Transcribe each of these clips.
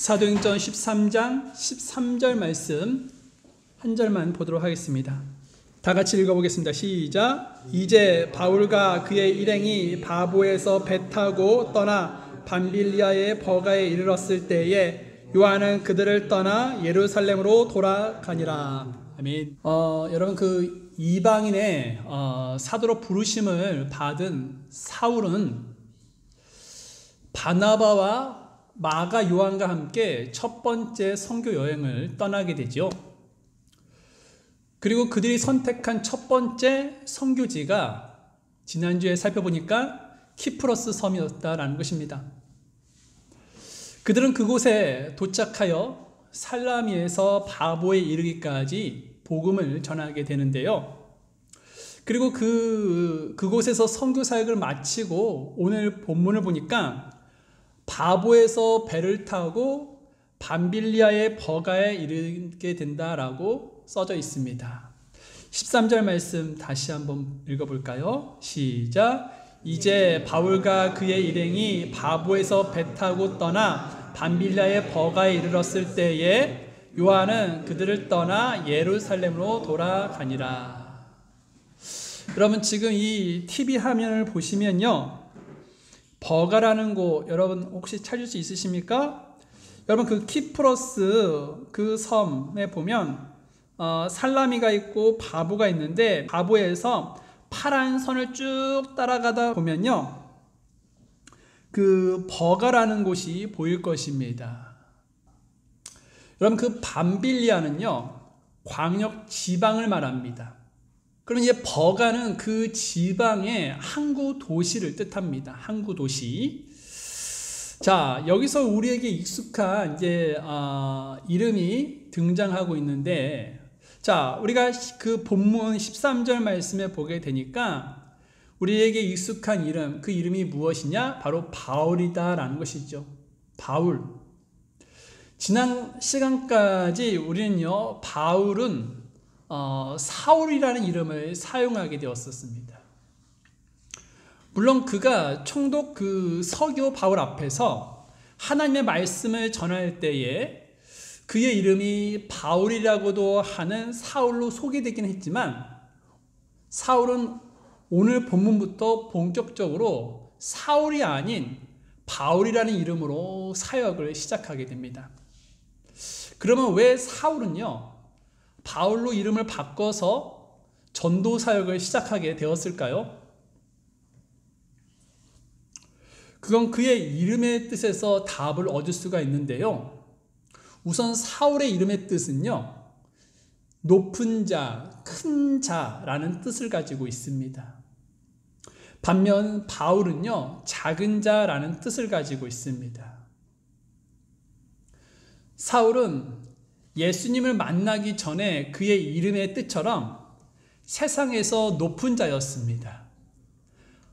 사도행전 13장 13절 말씀 한 절만 보도록 하겠습니다. 다 같이 읽어보겠습니다. 시작. 이제 바울과 그의 일행이 바보에서 배 타고 떠나 밤빌리아의 버가에 이르렀을 때에 요한은 그들을 떠나 예루살렘으로 돌아가니라. 아멘. 여러분, 그 이방인의 사도로 부르심을 받은 사울은 바나바와 마가 요한과 함께 첫 번째 선교 여행을 떠나게 되죠. 그리고 그들이 선택한 첫 번째 선교지가 지난주에 살펴보니까 키프로스 섬이었다라는 것입니다. 그들은 그곳에 도착하여 살라미에서 바보에 이르기까지 복음을 전하게 되는데요. 그리고 그곳에서 선교 사역을 마치고 오늘 본문을 보니까 바보에서 배를 타고 밤빌리아의 버가에 이르게 된다라고 써져 있습니다. 13절 말씀 다시 한번 읽어볼까요? 시작. 이제 바울과 그의 일행이 바보에서 배 타고 떠나 밤빌리아의 버가에 이르렀을 때에 요한은 그들을 떠나 예루살렘으로 돌아가니라. 여러분, 지금 이 TV 화면을 보시면요, 버가라는 곳 여러분 혹시 찾을 수 있으십니까? 여러분, 그 키프로스 그 섬에 보면 살라미가 있고 바보가 있는데, 바보에서 파란 선을 쭉 따라가다 보면요, 그 버가라는 곳이 보일 것입니다. 여러분, 그 밤빌리아는요 광역 지방을 말합니다. 그럼 이제 버가는 그 지방의 항구 도시를 뜻합니다. 항구 도시. 자, 여기서 우리에게 익숙한 이제 이름이 등장하고 있는데, 자, 우리가 그 본문 13절 말씀에 보게 되니까 우리에게 익숙한 이름, 그 이름이 무엇이냐? 바로 바울이다라는 것이죠. 바울. 지난 시간까지 우리는요, 바울은 사울이라는 이름을 사용하게 되었었습니다. 물론 그가 총독 그 서기오 바울 앞에서 하나님의 말씀을 전할 때에 그의 이름이 바울이라고도 하는 사울로 소개되긴 했지만, 사울은 오늘 본문부터 본격적으로 사울이 아닌 바울이라는 이름으로 사역을 시작하게 됩니다. 그러면 왜 사울은요 바울로 이름을 바꿔서 전도 사역을 시작하게 되었을까요? 그건 그의 이름의 뜻에서 답을 얻을 수가 있는데요. 우선 사울의 이름의 뜻은요, 높은 자, 큰 자라는 뜻을 가지고 있습니다. 반면 바울은요, 작은 자라는 뜻을 가지고 있습니다. 사울은 예수님을 만나기 전에 그의 이름의 뜻처럼 세상에서 높은 자였습니다.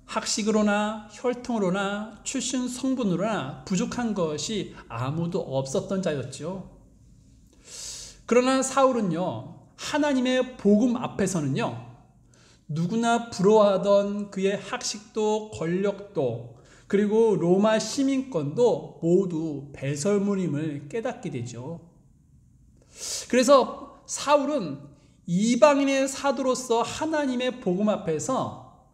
학식으로나 혈통으로나 출신 성분으로나 부족한 것이 아무도 없었던 자였죠. 그러나 사울은요, 하나님의 복음 앞에서는요, 누구나 부러워하던 그의 학식도 권력도 그리고 로마 시민권도 모두 배설물임을 깨닫게 되죠. 그래서 사울은 이방인의 사도로서 하나님의 복음 앞에서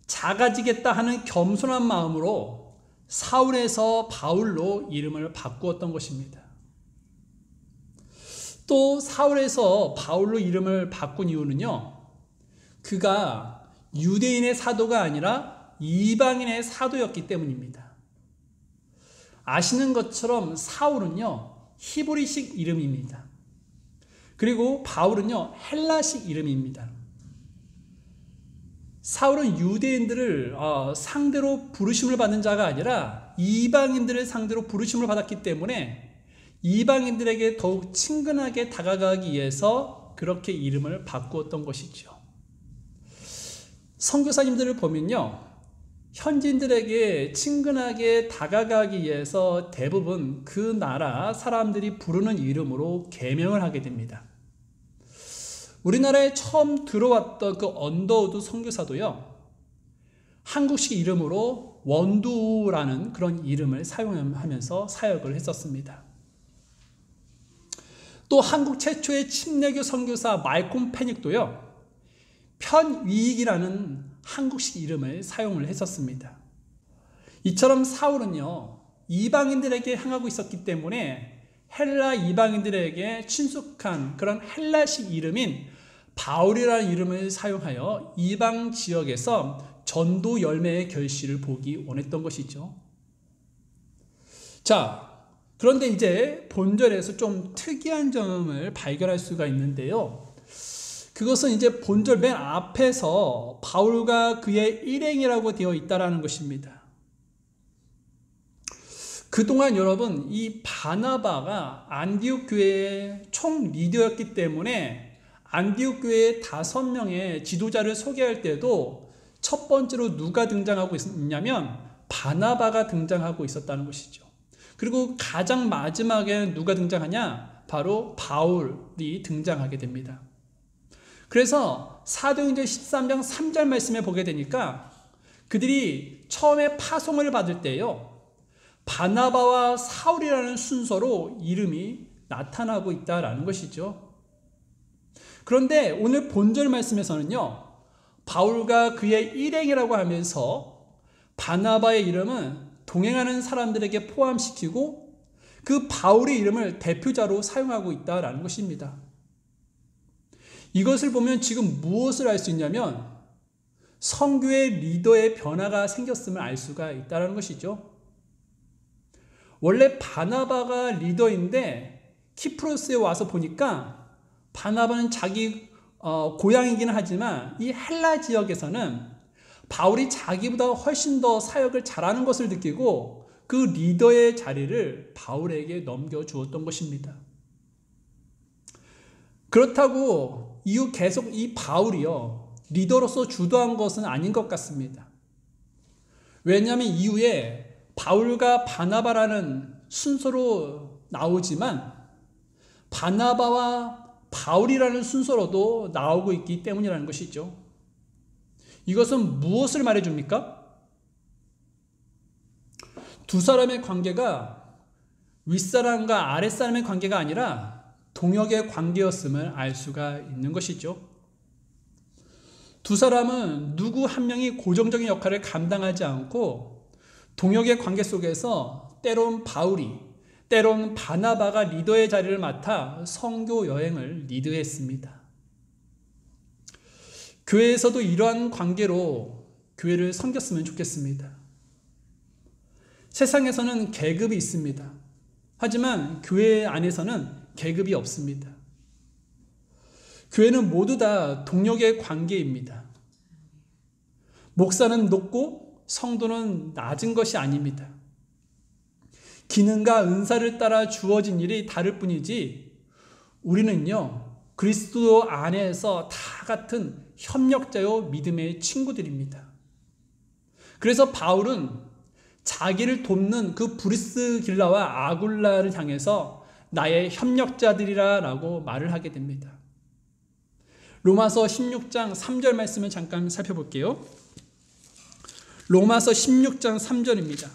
작아지겠다 하는 겸손한 마음으로 사울에서 바울로 이름을 바꾸었던 것입니다. 또 사울에서 바울로 이름을 바꾼 이유는요, 그가 유대인의 사도가 아니라 이방인의 사도였기 때문입니다. 아시는 것처럼 사울은요 히브리식 이름입니다. 그리고 바울은요 헬라식 이름입니다. 사울은 유대인들을 상대로 부르심을 받는 자가 아니라 이방인들을 상대로 부르심을 받았기 때문에 이방인들에게 더욱 친근하게 다가가기 위해서 그렇게 이름을 바꾸었던 것이죠. 선교사님들을 보면요, 현지인들에게 친근하게 다가가기 위해서 대부분 그 나라 사람들이 부르는 이름으로 계명을 하게 됩니다. 우리나라에 처음 들어왔던 그 언더우드 선교사도요, 한국식 이름으로 원두라는 그런 이름을 사용하면서 사역을 했었습니다. 또 한국 최초의 침례교 선교사 말콤 페닉도요, 편위익이라는 한국식 이름을 사용을 했었습니다. 이처럼 사울은요, 이방인들에게 향하고 있었기 때문에 헬라 이방인들에게 친숙한 그런 헬라식 이름인 바울이라는 이름을 사용하여 이방 지역에서 전도 열매의 결실을 보기 원했던 것이죠. 자, 그런데 이제 본절에서 좀 특이한 점을 발견할 수가 있는데요. 그것은 이제 본절 맨 앞에서 바울과 그의 일행이라고 되어 있다는 것입니다. 그동안 여러분, 이 바나바가 안디옥 교회의 총 리더였기 때문에 안디옥 교회의 5명의 지도자를 소개할 때도 첫 번째로 누가 등장하고 있냐면 바나바가 등장하고 있었다는 것이죠. 그리고 가장 마지막에 누가 등장하냐? 바로 바울이 등장하게 됩니다. 그래서 사도행전 13장 3절 말씀에 보게 되니까 그들이 처음에 파송을 받을 때요, 바나바와 사울이라는 순서로 이름이 나타나고 있다라는 것이죠. 그런데 오늘 본절 말씀에서는요, 바울과 그의 일행이라고 하면서 바나바의 이름은 동행하는 사람들에게 포함시키고 그 바울의 이름을 대표자로 사용하고 있다라는 것입니다. 이것을 보면 지금 무엇을 알 수 있냐면 성교의 리더의 변화가 생겼음을 알 수가 있다는 것이죠. 원래 바나바가 리더인데 키프로스에 와서 보니까 바나바는 자기 고향이긴 하지만 이 헬라 지역에서는 바울이 자기보다 훨씬 더 사역을 잘하는 것을 느끼고 그 리더의 자리를 바울에게 넘겨주었던 것입니다. 그렇다고 이후 계속 이 바울이요, 리더로서 주도한 것은 아닌 것 같습니다. 왜냐하면 이후에 바울과 바나바라는 순서로 나오지만 바나바와 바울이라는 순서로도 나오고 있기 때문이라는 것이죠. 이것은 무엇을 말해줍니까? 두 사람의 관계가 윗사람과 아랫사람의 관계가 아니라 동역의 관계였음을 알 수가 있는 것이죠. 두 사람은 누구 한 명이 고정적인 역할을 감당하지 않고 동역의 관계 속에서 때론 바울이, 때론 바나바가 리더의 자리를 맡아 선교 여행을 리드했습니다. 교회에서도 이러한 관계로 교회를 섬겼으면 좋겠습니다. 세상에서는 계급이 있습니다. 하지만 교회 안에서는 계급이 없습니다. 교회는 모두 다 동역의 관계입니다. 목사는 높고 성도는 낮은 것이 아닙니다. 기능과 은사를 따라 주어진 일이 다를 뿐이지 우리는요, 그리스도 안에서 다 같은 협력자요 믿음의 친구들입니다. 그래서 바울은 자기를 돕는 그 브리스길라와 아굴라를 향해서 나의 협력자들이라 라고 말을 하게 됩니다. 로마서 16장 3절 말씀을 잠깐 살펴볼게요. 로마서 16장 3절입니다.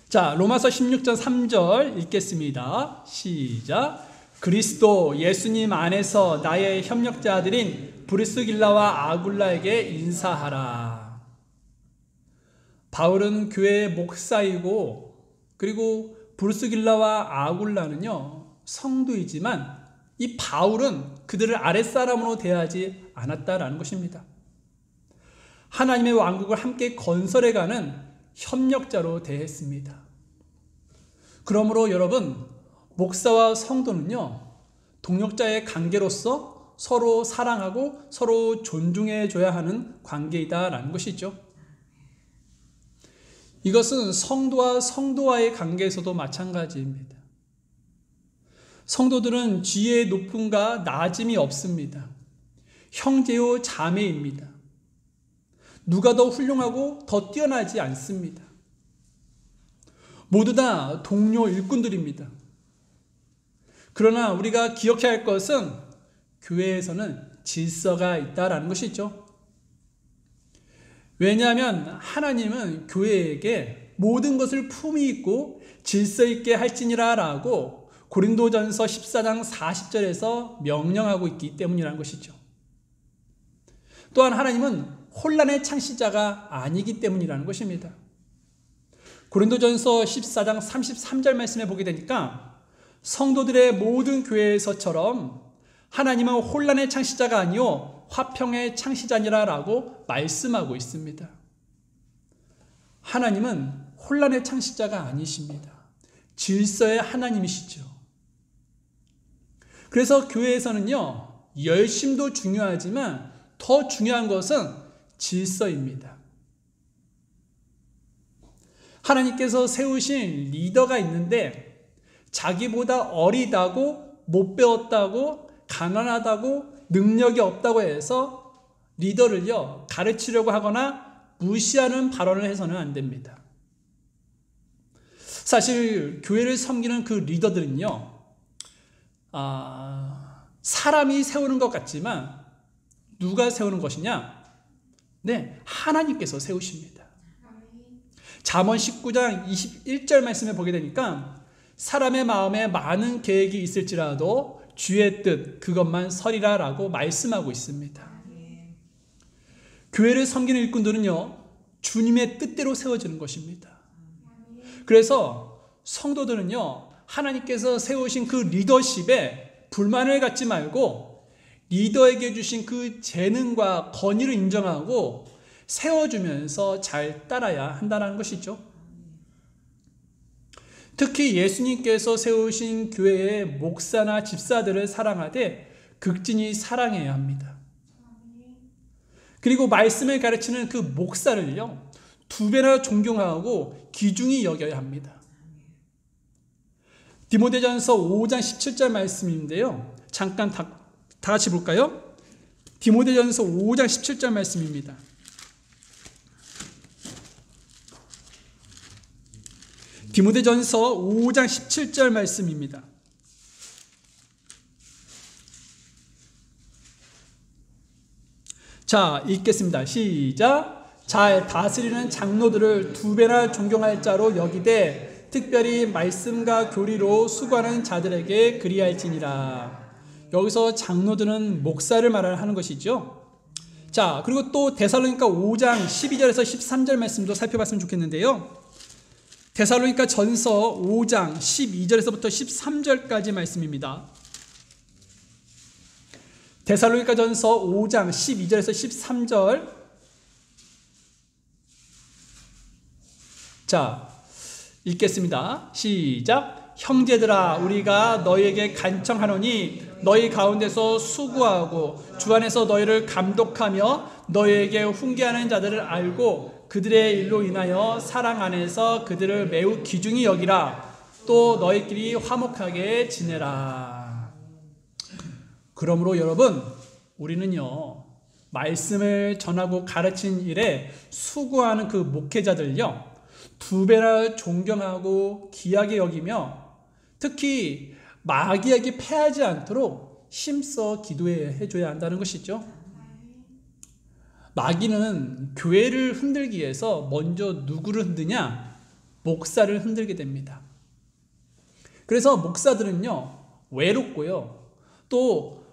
자, 로마서 16장 3절 읽겠습니다. 시작. 그리스도 예수님 안에서 나의 협력자들인 브리스길라와 아굴라에게 인사하라. 바울은 교회의 목사이고 그리고 브리스길라와 아굴라는요, 성도이지만 이 바울은 그들을 아랫사람으로 대하지 않았다라는 것입니다. 하나님의 왕국을 함께 건설해가는 협력자로 대했습니다. 그러므로 여러분, 목사와 성도는요, 동역자의 관계로서 서로 사랑하고 서로 존중해줘야 하는 관계이다라는 것이죠. 이것은 성도와 성도와의 관계에서도 마찬가지입니다. 성도들은 지혜의 높음과 낮음이 없습니다. 형제요 자매입니다. 누가 더 훌륭하고 더 뛰어나지 않습니다. 모두 다 동료 일꾼들입니다. 그러나 우리가 기억해야 할 것은 교회에서는 질서가 있다라는 것이죠. 왜냐하면 하나님은 교회에게 모든 것을 품위 있고 질서 있게 할지니라 라고 고린도전서 14장 40절에서 명령하고 있기 때문이라는 것이죠. 또한 하나님은 혼란의 창시자가 아니기 때문이라는 것입니다. 고린도전서 14장 33절 말씀에 보게 되니까 성도들의 모든 교회에서처럼 하나님은 혼란의 창시자가 아니요 화평의 창시자니라 라고 말씀하고 있습니다. 하나님은 혼란의 창시자가 아니십니다. 질서의 하나님이시죠. 그래서 교회에서는요, 열심도 중요하지만 더 중요한 것은 질서입니다. 하나님께서 세우신 리더가 있는데 자기보다 어리다고, 못 배웠다고, 가난하다고, 능력이 없다고 해서 리더를요, 가르치려고 하거나 무시하는 발언을 해서는 안 됩니다. 사실 교회를 섬기는 그 리더들은요, 사람이 세우는 것 같지만 누가 세우는 것이냐? 네, 하나님께서 세우십니다. 잠언 19장 21절 말씀에 보게 되니까 사람의 마음에 많은 계획이 있을지라도 주의 뜻 그것만 서리라 라고 말씀하고 있습니다. 교회를 섬기는 일꾼들은요, 주님의 뜻대로 세워지는 것입니다. 그래서 성도들은요, 하나님께서 세우신 그 리더십에 불만을 갖지 말고 리더에게 주신 그 재능과 권위를 인정하고 세워주면서 잘 따라야 한다는 것이죠. 특히 예수님께서 세우신 교회의 목사나 집사들을 사랑하되 극진히 사랑해야 합니다. 그리고 말씀을 가르치는 그 목사를요, 2배나 존경하고 귀중히 여겨야 합니다. 디모데전서 5장 17절 말씀인데요, 잠깐 다 같이 볼까요? 디모데전서 5장 17절 말씀입니다. 디모데전서 5장 17절 말씀입니다. 자, 읽겠습니다. 시작. 잘 다스리는 장로들을 2배나 존경할 자로 여기되 특별히 말씀과 교리로 수고하는 자들에게 그리할지니라. 여기서 장로들은 목사를 말하는 것이죠. 자, 그리고 또 데살로니가 5장 12절에서 13절 말씀도 살펴봤으면 좋겠는데요. 데살로니가 전서 5장 12절에서부터 13절까지 말씀입니다. 데살로니가 전서 5장 12절에서 13절. 자, 읽겠습니다. 시작. 형제들아, 우리가 너희에게 간청하노니 너희 가운데서 수고하고 주 안에서 너희를 감독하며 너희에게 훈계하는 자들을 알고 그들의 일로 인하여 사랑 안에서 그들을 매우 귀중히 여기라. 또 너희끼리 화목하게 지내라. 그러므로 여러분, 우리는요, 말씀을 전하고 가르친 일에 수고하는 그 목회자들요, 2배나 존경하고 귀하게 여기며 특히 마귀에게 패하지 않도록 힘써 기도해 줘야 한다는 것이죠. 마귀는 교회를 흔들기 위해서 먼저 누구를 흔드냐? 목사를 흔들게 됩니다. 그래서 목사들은요, 외롭고요, 또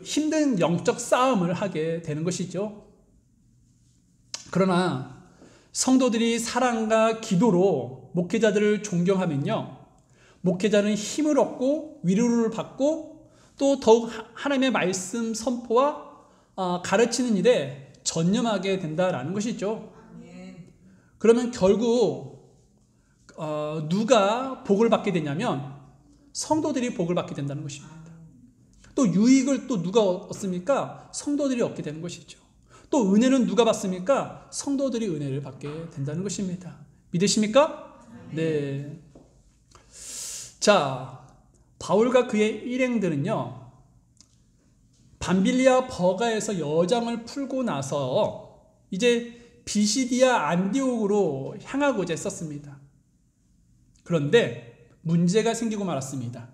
힘든 영적 싸움을 하게 되는 것이죠. 그러나 성도들이 사랑과 기도로 목회자들을 존경하면요, 목회자는 힘을 얻고 위로를 받고 또 더욱 하나님의 말씀 선포와 가르치는 일에 전념하게 된다라는 것이죠. 그러면 결국 누가 복을 받게 되냐면 성도들이 복을 받게 된다는 것입니다. 또 유익을 또 누가 얻습니까? 성도들이 얻게 되는 것이죠. 또 은혜는 누가 받습니까? 성도들이 은혜를 받게 된다는 것입니다. 믿으십니까? 네. 자, 바울과 그의 일행들은요, 밤빌리아 버가에서 여정을 풀고 나서 이제 비시디아 안디옥으로 향하고자 했었습니다. 그런데 문제가 생기고 말았습니다.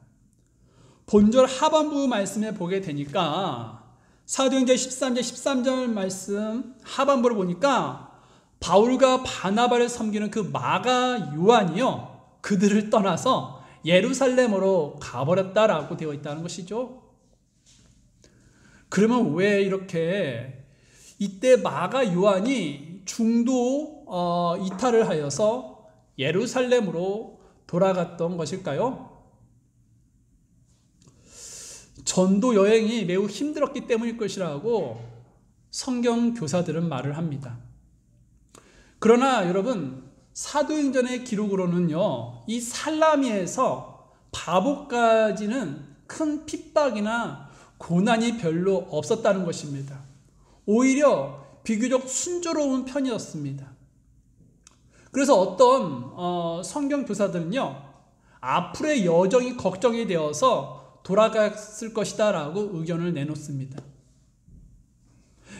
본절 하반부 말씀에 보게 되니까 사도행전 13장 13절 말씀 하반부를 보니까 바울과 바나바를 섬기는 그 마가 요한이요, 그들을 떠나서 예루살렘으로 가버렸다라고 되어 있다는 것이죠. 그러면 왜 이렇게 이때 마가 요한이 중도 이탈을 하여서 예루살렘으로 돌아갔던 것일까요? 전도 여행이 매우 힘들었기 때문일 것이라고 성경 교사들은 말을 합니다. 그러나 여러분, 사도행전의 기록으로는요, 이 살라미에서 바보까지는 큰 핍박이나 고난이 별로 없었다는 것입니다. 오히려 비교적 순조로운 편이었습니다. 그래서 어떤 성경 교사들은요, 앞으로의 여정이 걱정이 되어서 돌아갔을 것이다 라고 의견을 내놓습니다.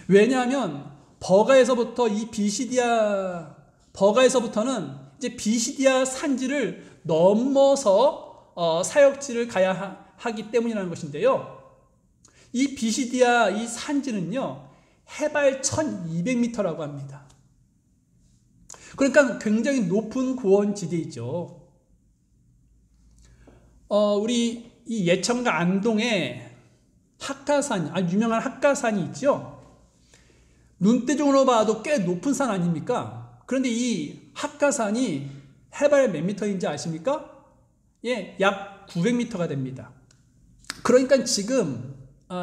왜냐하면 버가에서부터 버가에서부터는 이제 비시디아 산지를 넘어서 사역지를 가야 하기 때문이라는 것인데요. 이 비시디아 이 산지는요, 해발 1200m라고 합니다. 그러니까 굉장히 높은 고원지대이죠. 우리 이 예천과 안동에 학가산, 아주 유명한 학가산이 있죠. 눈대중으로 봐도 꽤 높은 산 아닙니까? 그런데 이 학가산이 해발 몇 미터인지 아십니까? 예, 약 900m가 됩니다. 그러니까 지금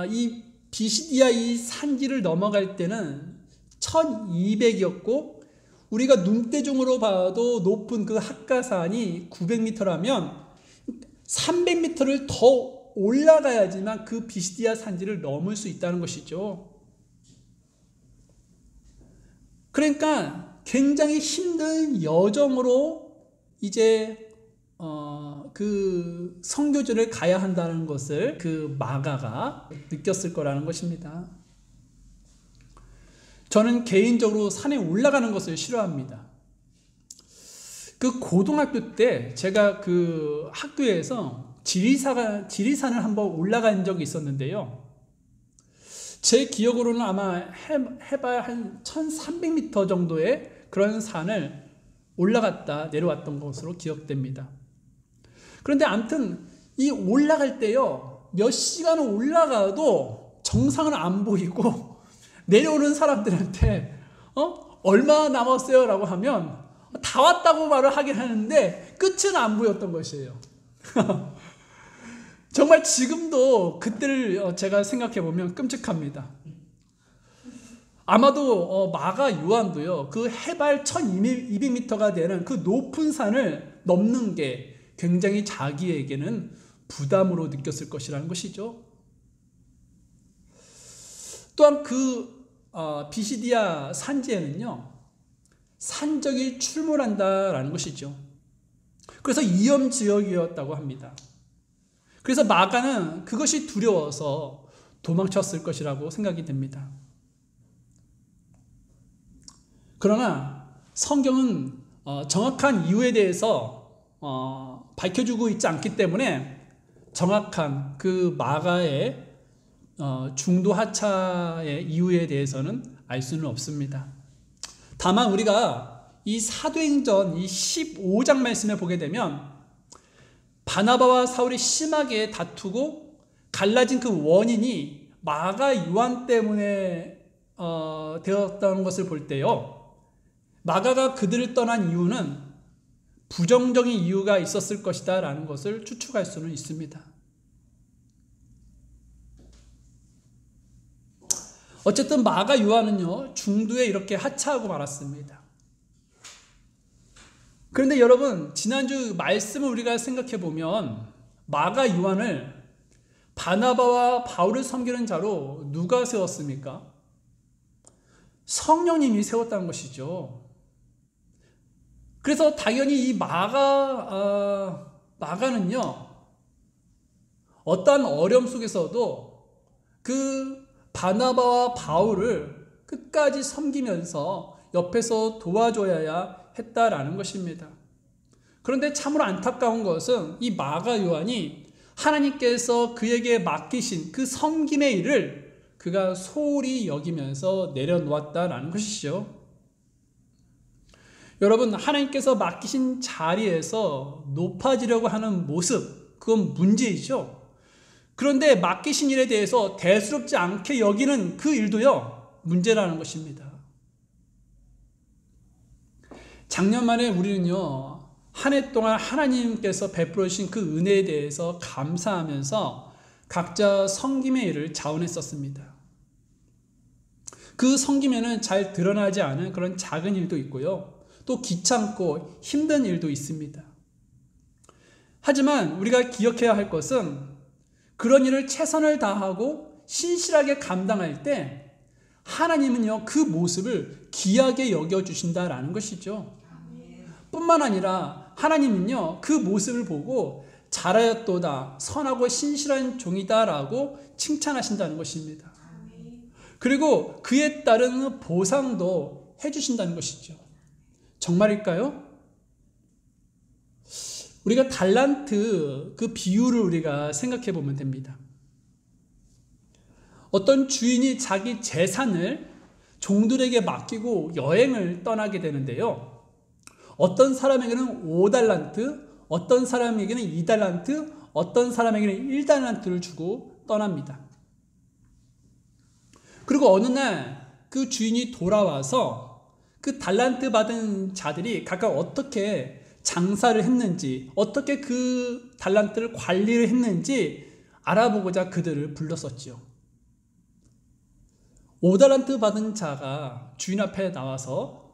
이 비시디아 이 산지를 넘어갈 때는 1200이었고, 우리가 눈대중으로 봐도 높은 그 학가산이 900m라면 300m를 더 올라가야지만 그 비시디아 산지를 넘을 수 있다는 것이죠. 그러니까 굉장히 힘든 여정으로 이제 그 선교지를 가야 한다는 것을 그 마가가 느꼈을 거라는 것입니다. 저는 개인적으로 산에 올라가는 것을 싫어합니다. 그 고등학교 때 제가 그 학교에서 지리산을 한번 올라간 적이 있었는데요. 제 기억으로는 아마 해발 한 1300m 정도의 그런 산을 올라갔다 내려왔던 것으로 기억됩니다. 그런데 아무튼 이 올라갈 때요, 몇 시간을 올라가도 정상은 안 보이고, 내려오는 사람들한테 얼마 남았어요? 라고 하면 다 왔다고 말을 하긴 하는데 끝은 안 보였던 것이에요. 정말 지금도 그때를 제가 생각해 보면 끔찍합니다. 아마도 마가 요한도요, 그 해발 1200m가 되는 그 높은 산을 넘는 게 굉장히 자기에게는 부담으로 느꼈을 것이라는 것이죠. 또한 그 비시디아 산지에는요, 산적이 출몰한다라는 것이죠. 그래서 위험 지역이었다고 합니다. 그래서 마가는 그것이 두려워서 도망쳤을 것이라고 생각이 됩니다. 그러나 성경은 정확한 이유에 대해서 밝혀주고 있지 않기 때문에 정확한 그 마가의 중도 하차의 이유에 대해서는 알 수는 없습니다. 다만 우리가 이 사도행전 이 15장 말씀에 보게 되면 바나바와 사울이 심하게 다투고 갈라진 그 원인이 마가 요한 때문에 되었다는 것을 볼 때요, 마가가 그들을 떠난 이유는 부정적인 이유가 있었을 것이다 라는 것을 추측할 수는 있습니다. 어쨌든 마가 요한은요, 중도에 이렇게 하차하고 말았습니다. 그런데 여러분, 지난주 말씀을 우리가 생각해 보면 마가 요한을 바나바와 바울을 섬기는 자로 누가 세웠습니까? 성령님이 세웠다는 것이죠. 그래서 당연히 이 마가는요, 어떠한 어려움 속에서도 그 바나바와 바울을 끝까지 섬기면서 옆에서 도와줘야 했다라는 것입니다. 그런데 참으로 안타까운 것은 이 마가 요한이 하나님께서 그에게 맡기신 그 섬김의 일을 그가 소홀히 여기면서 내려놓았다라는 것이죠. 여러분, 하나님께서 맡기신 자리에서 높아지려고 하는 모습, 그건 문제이죠. 그런데 맡기신 일에 대해서 대수롭지 않게 여기는 그 일도요, 문제라는 것입니다. 작년 말에 우리는요, 한 해 동안 하나님께서 베풀어 주신 그 은혜에 대해서 감사하면서 각자 섬김의 일을 자원했었습니다. 그 섬김에는 잘 드러나지 않은 그런 작은 일도 있고요. 또 귀찮고 힘든 일도 있습니다. 하지만 우리가 기억해야 할 것은 그런 일을 최선을 다하고 신실하게 감당할 때 하나님은요, 그 모습을 귀하게 여겨주신다라는 것이죠. 뿐만 아니라 하나님은요, 그 모습을 보고 잘하였도다, 선하고 신실한 종이다라고 칭찬하신다는 것입니다. 그리고 그에 따른 보상도 해주신다는 것이죠. 정말일까요? 우리가 달란트 그 비유를 우리가 생각해 보면 됩니다. 어떤 주인이 자기 재산을 종들에게 맡기고 여행을 떠나게 되는데요. 어떤 사람에게는 5달란트, 어떤 사람에게는 2달란트, 어떤 사람에게는 1달란트를 주고 떠납니다. 그리고 어느 날 그 주인이 돌아와서 그 달란트 받은 자들이 각각 어떻게 장사를 했는지, 어떻게 그 달란트를 관리를 했는지 알아보고자 그들을 불렀었지요. 5달란트 받은 자가 주인 앞에 나와서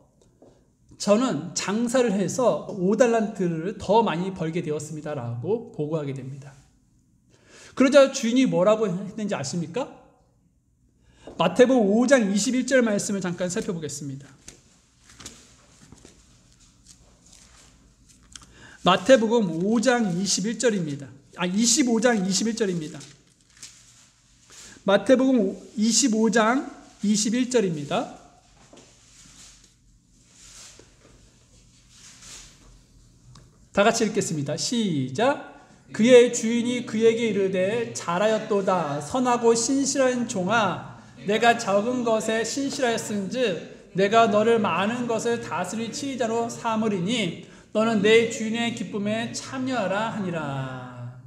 저는 장사를 해서 5달란트를 더 많이 벌게 되었습니다라고 보고하게 됩니다. 그러자 주인이 뭐라고 했는지 아십니까? 마태복음 5장 21절 말씀을 잠깐 살펴보겠습니다. 마태복음 5장 21절입니다. 25장 21절입니다. 마태복음 25장 21절입니다. 다 같이 읽겠습니다. 시작. 그의 주인이 그에게 이르되 잘하였도다 선하고 신실한 종아 내가 적은 것에 신실하였은즉 내가 너를 많은 것을 다스릴 치리자로 삼으리니 너는 내 주인의 기쁨에 참여하라 하니라.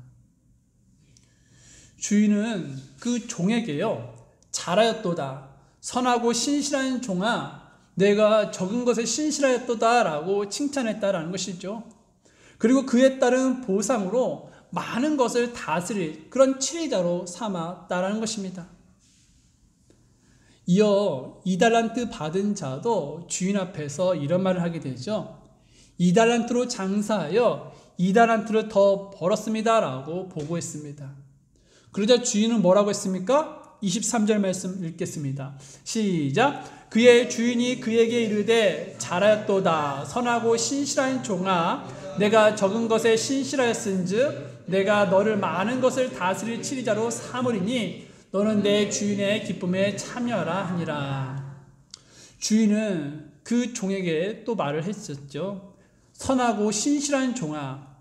주인은 그 종에게요, 잘하였도다 선하고 신실한 종아 내가 적은 것에 신실하였도다 라고 칭찬했다라는 것이죠. 그리고 그에 따른 보상으로 많은 것을 다스릴 그런 치리자로 삼았다라는 것입니다. 이어 2달란트 받은 자도 주인 앞에서 이런 말을 하게 되죠. 2달란트로 장사하여 2달란트를 더 벌었습니다 라고 보고했습니다. 그러자 주인은 뭐라고 했습니까? 23절 말씀 읽겠습니다. 시작. 그의 주인이 그에게 이르되 잘하였도다 선하고 신실한 종아 내가 적은 것에 신실하였은즉 내가 너를 많은 것을 다스릴 치리자로 삼으리니 너는 내 주인의 기쁨에 참여하라 하니라. 주인은 그 종에게 또 말을 했었죠. 선하고 신실한 종아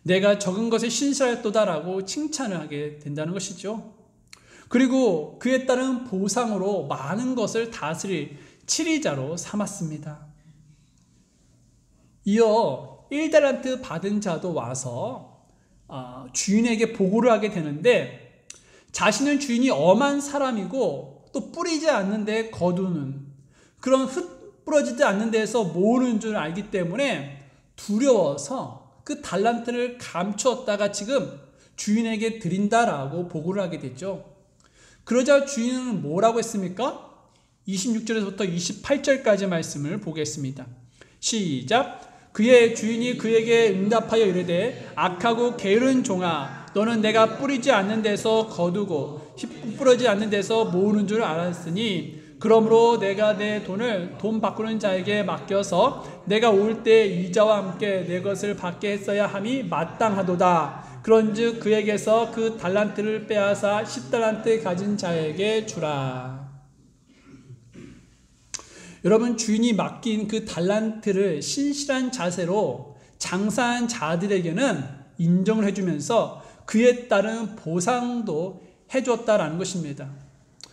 내가 적은 것에 신실하였도다라고 칭찬을 하게 된다는 것이죠. 그리고 그에 따른 보상으로 많은 것을 다스릴 치리자로 삼았습니다. 이어 1달란트 받은 자도 와서 주인에게 보고를 하게 되는데 자신은 주인이 엄한 사람이고 또 뿌리지 않는 데 거두는 그런 흙 부러지지 않는 데에서 모으는 줄 알기 때문에 두려워서 그 달란트를 감추었다가 지금 주인에게 드린다라고 보고를 하게 됐죠. 그러자 주인은 뭐라고 했습니까? 26절에서부터 28절까지 말씀을 보겠습니다. 시작. 그의 주인이 그에게 응답하여 이르되 악하고 게으른 종아 너는 내가 뿌리지 않는 데서 거두고 부러지지 않는 데서 모으는 줄 알았으니 그러므로 내가 내 돈을 돈 바꾸는 자에게 맡겨서 내가 올 때 이자와 함께 내 것을 받게 했어야 함이 마땅하도다. 그런즉 그에게서 그 달란트를 빼앗아 10달란트 가진 자에게 주라. 여러분, 주인이 맡긴 그 달란트를 신실한 자세로 장사한 자들에게는 인정을 해주면서 그에 따른 보상도 해줬다라는 것입니다.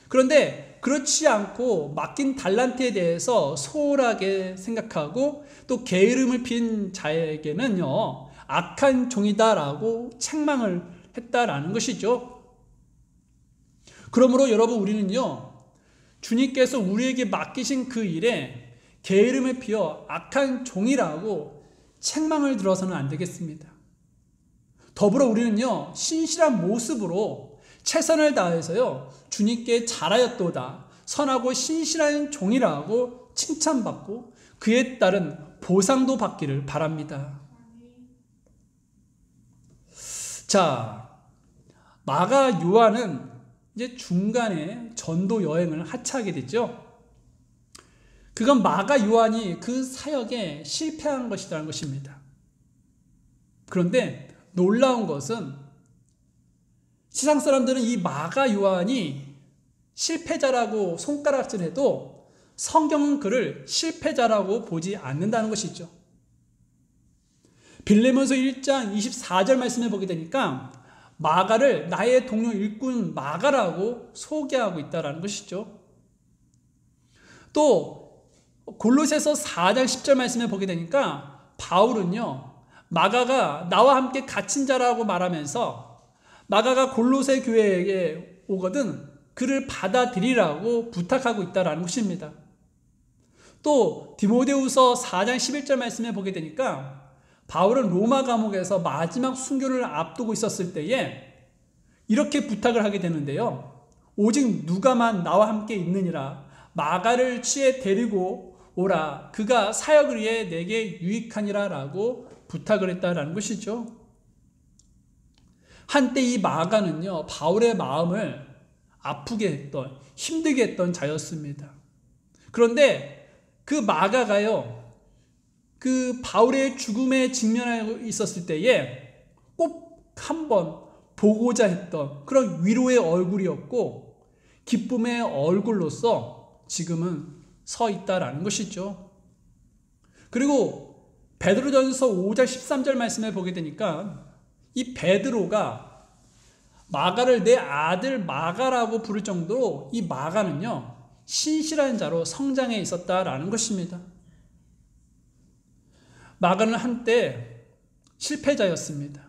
그런데 그렇지 않고 맡긴 달란트에 대해서 소홀하게 생각하고 또 게으름을 핀 자에게는요, 악한 종이다라고 책망을 했다라는 것이죠. 그러므로 여러분, 우리는요, 주님께서 우리에게 맡기신 그 일에 게으름을 피워 악한 종이라고 책망을 들어서는 안 되겠습니다. 더불어 우리는요, 신실한 모습으로 최선을 다해서요, 주님께 잘하였도다, 선하고 신실한 종이라고 칭찬받고 그에 따른 보상도 받기를 바랍니다. 자, 마가 요한은 이제 중간에 전도 여행을 하차하게 되죠. 그건 마가 요한이 그 사역에 실패한 것이라는 것입니다. 그런데 놀라운 것은 세상 사람들은 이 마가 요한이 실패자라고 손가락질해도 성경은 그를 실패자라고 보지 않는다는 것이죠. 빌레몬서 1장 24절 말씀을 보게 되니까 마가를 나의 동료 일꾼 마가라고 소개하고 있다는 것이죠. 또 골로새서 4장 10절 말씀을 보게 되니까 바울은요, 마가가 나와 함께 갇힌 자라고 말하면서 마가가 골로새 교회에 오거든 그를 받아들이라고 부탁하고 있다는 것입니다. 또 디모데후서 4장 11절 말씀을 보게 되니까 바울은 로마 감옥에서 마지막 순교를 앞두고 있었을 때에 이렇게 부탁을 하게 되는데요. 오직 누가만 나와 함께 있느니라. 마가를 취해 데리고 오라. 그가 사역을 위해 내게 유익하니라 라고 부탁을 했다라는 것이죠. 한때 이 마가는요, 바울의 마음을 아프게 했던, 힘들게 했던 자였습니다. 그런데 그 마가가요, 그 바울의 죽음에 직면하고 있었을 때에 꼭 한번 보고자 했던 그런 위로의 얼굴이었고 기쁨의 얼굴로서 지금은 서 있다라는 것이죠. 그리고 베드로전서 5장 13절 말씀을 보게 되니까 이 베드로가 마가를 내 아들 마가라고 부를 정도로 이 마가는요, 신실한 자로 성장해 있었다라는 것입니다. 마가는 한때 실패자였습니다.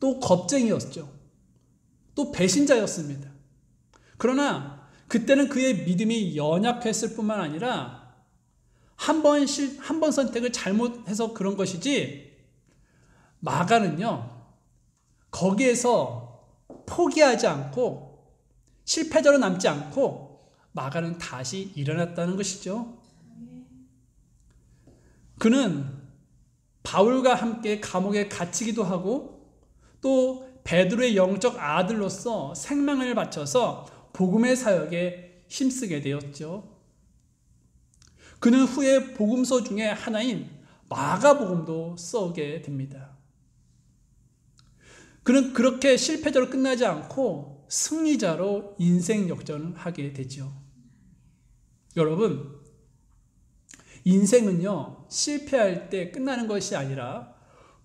또 겁쟁이였죠. 또 배신자였습니다. 그러나 그때는 그의 믿음이 연약했을 뿐만 아니라 한 번 선택을 잘못해서 그런 것이지, 마가는요, 거기에서 포기하지 않고 실패자로 남지 않고 마가는 다시 일어났다는 것이죠. 그는 바울과 함께 감옥에 갇히기도 하고 또 베드로의 영적 아들로서 생명을 바쳐서 복음의 사역에 힘쓰게 되었죠. 그는 후에 복음서 중에 하나인 마가복음도 써오게 됩니다. 그는 그렇게 실패자로 끝나지 않고 승리자로 인생 역전을 하게 되죠. 여러분, 인생은요, 실패할 때 끝나는 것이 아니라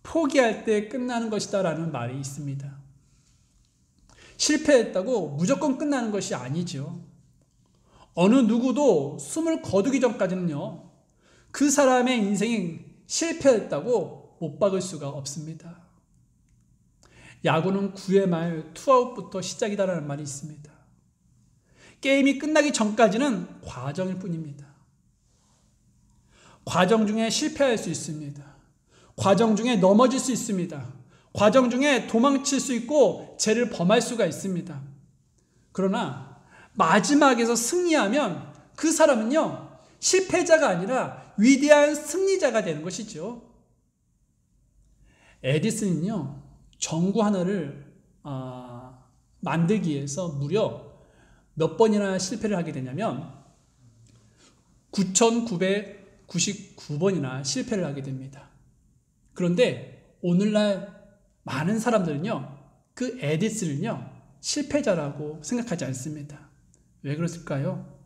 포기할 때 끝나는 것이다라는 말이 있습니다. 실패했다고 무조건 끝나는 것이 아니죠. 어느 누구도 숨을 거두기 전까지는요, 그 사람의 인생이 실패했다고 못 박을 수가 없습니다. 야구는 9회 말 투아웃부터 시작이다라는 말이 있습니다. 게임이 끝나기 전까지는 과정일 뿐입니다. 과정 중에 실패할 수 있습니다. 과정 중에 넘어질 수 있습니다. 과정 중에 도망칠 수 있고 죄를 범할 수가 있습니다. 그러나 마지막에서 승리하면 그 사람은요, 실패자가 아니라 위대한 승리자가 되는 것이죠. 에디슨은요, 전구 하나를 만들기 위해서 무려 몇 번이나 실패를 하게 되냐면 9,999번이나 실패를 하게 됩니다. 그런데 오늘날 많은 사람들은요, 그 에디슨을요, 실패자라고 생각하지 않습니다. 왜 그랬을까요?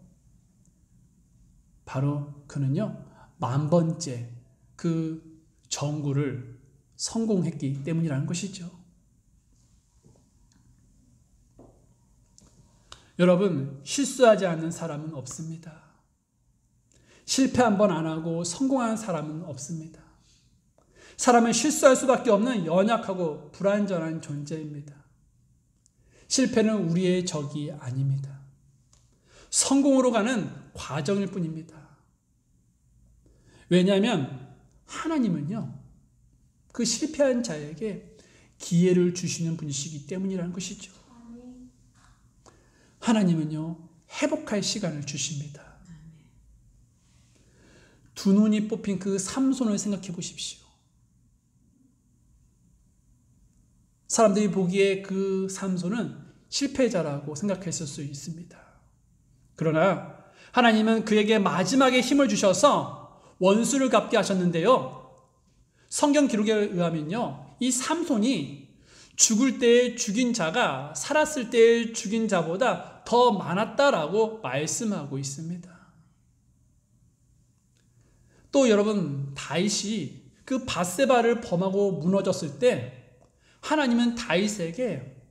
바로 그는요, 10,000번째 그 전구를 성공했기 때문이라는 것이죠. 여러분, 실수하지 않는 사람은 없습니다. 실패 한 번 안 하고 성공한 사람은 없습니다. 사람은 실수할 수밖에 없는 연약하고 불완전한 존재입니다. 실패는 우리의 적이 아닙니다. 성공으로 가는 과정일 뿐입니다. 왜냐하면 하나님은요, 그 실패한 자에게 기회를 주시는 분이시기 때문이라는 것이죠. 하나님은요, 회복할 시간을 주십니다. 두 눈이 뽑힌 그 삼손을 생각해 보십시오. 사람들이 보기에 그 삼손은 실패자라고 생각했을 수 있습니다. 그러나 하나님은 그에게 마지막에 힘을 주셔서 원수를 갚게 하셨는데요. 성경 기록에 의하면요, 이 삼손이 죽을 때 죽인 자가 살았을 때 죽인 자보다 더 많았다라고 말씀하고 있습니다. 또 여러분, 다윗이 그 밧세바를 범하고 무너졌을 때 하나님은 다윗에게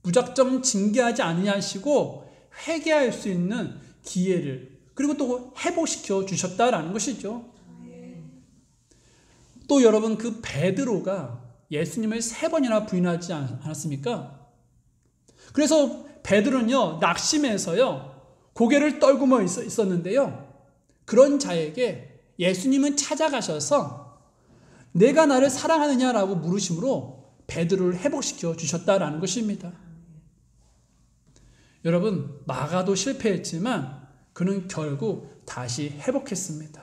무작정 징계하지 아니하시고 회개할 수 있는 기회를, 그리고 또 회복시켜 주셨다라는 것이죠. 또 여러분, 그 베드로가 예수님을 3번이나 부인하지 않았습니까? 그래서 베드로는요, 낙심해서요, 고개를 떨구며 있었는데요. 그런 자에게 예수님은 찾아가셔서 내가 나를 사랑하느냐라고 물으심으로 베드로를 회복시켜 주셨다라는 것입니다. 여러분, 마가도 실패했지만 그는 결국 다시 회복했습니다.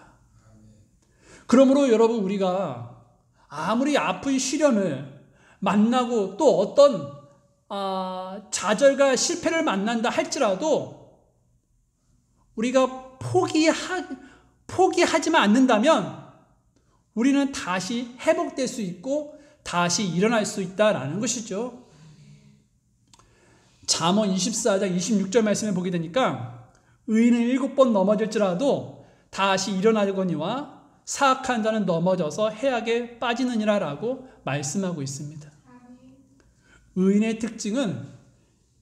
그러므로 여러분, 우리가 아무리 아픈 시련을 만나고 또 어떤 좌절과 실패를 만난다 할지라도 우리가 포기하지만 않는다면 우리는 다시 회복될 수 있고 다시 일어날 수 있다라는 것이죠. 잠언 24장 26절 말씀을 보게 되니까 의인은 7번 넘어질지라도 다시 일어나거니와 사악한 자는 넘어져서 해악에 빠지느니라 라고 말씀하고 있습니다. 의인의 특징은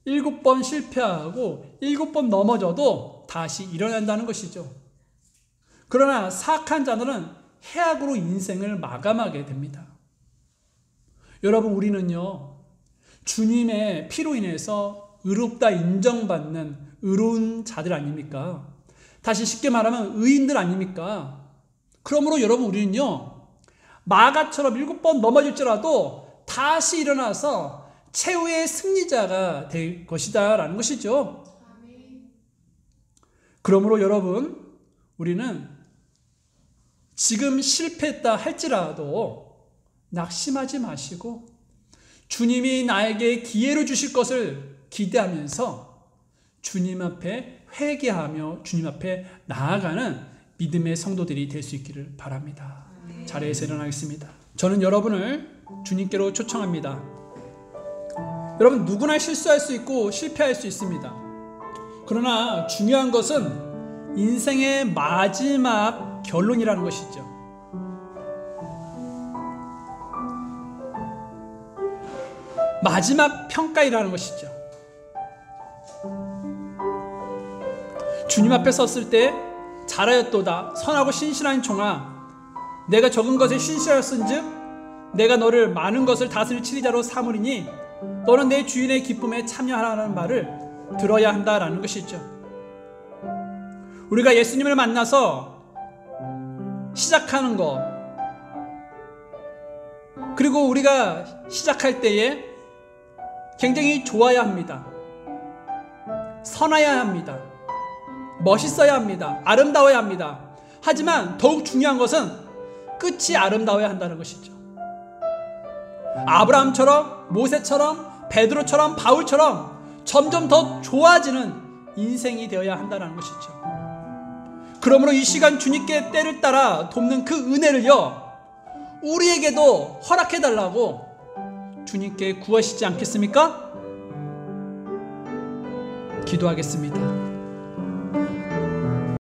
7번 실패하고 7번 넘어져도 다시 일어난다는 것이죠. 그러나 사악한 자들은 해악으로 인생을 마감하게 됩니다. 여러분, 우리는요, 주님의 피로 인해서 의롭다 인정받는 의로운 자들 아닙니까? 다시 쉽게 말하면 의인들 아닙니까? 그러므로 여러분, 우리는요, 마가처럼 7번 넘어질지라도 다시 일어나서 최후의 승리자가 될 것이다 라는 것이죠. 그러므로 여러분, 우리는 지금 실패했다 할지라도 낙심하지 마시고 주님이 나에게 기회를 주실 것을 기대하면서 주님 앞에 회개하며 주님 앞에 나아가는 믿음의 성도들이 될 수 있기를 바랍니다. 자리에서 일어나겠습니다. 저는 여러분을 주님께로 초청합니다. 여러분, 누구나 실수할 수 있고 실패할 수 있습니다. 그러나 중요한 것은 인생의 마지막 결론이라는 것이죠. 마지막 평가이라는 것이죠. 주님 앞에 섰을 때 잘하였도다 선하고 신실한 종아, 내가 적은 것에 신실하였은즉 내가 너를 많은 것을 다스릴 치리자로 삼으리니 너는 내 주인의 기쁨에 참여하라는 말을 들어야 한다라는 것이죠. 우리가 예수님을 만나서 시작하는 것, 그리고 우리가 시작할 때에 굉장히 좋아야 합니다. 선해야 합니다. 멋있어야 합니다. 아름다워야 합니다. 하지만 더욱 중요한 것은 끝이 아름다워야 한다는 것이죠. 아브라함처럼, 모세처럼, 베드로처럼, 바울처럼 점점 더 좋아지는 인생이 되어야 한다는 것이죠. 그러므로 이 시간 주님께 때를 따라 돕는 그 은혜를요, 우리에게도 허락해달라고 주님께 구하시지 않겠습니까? 기도하겠습니다.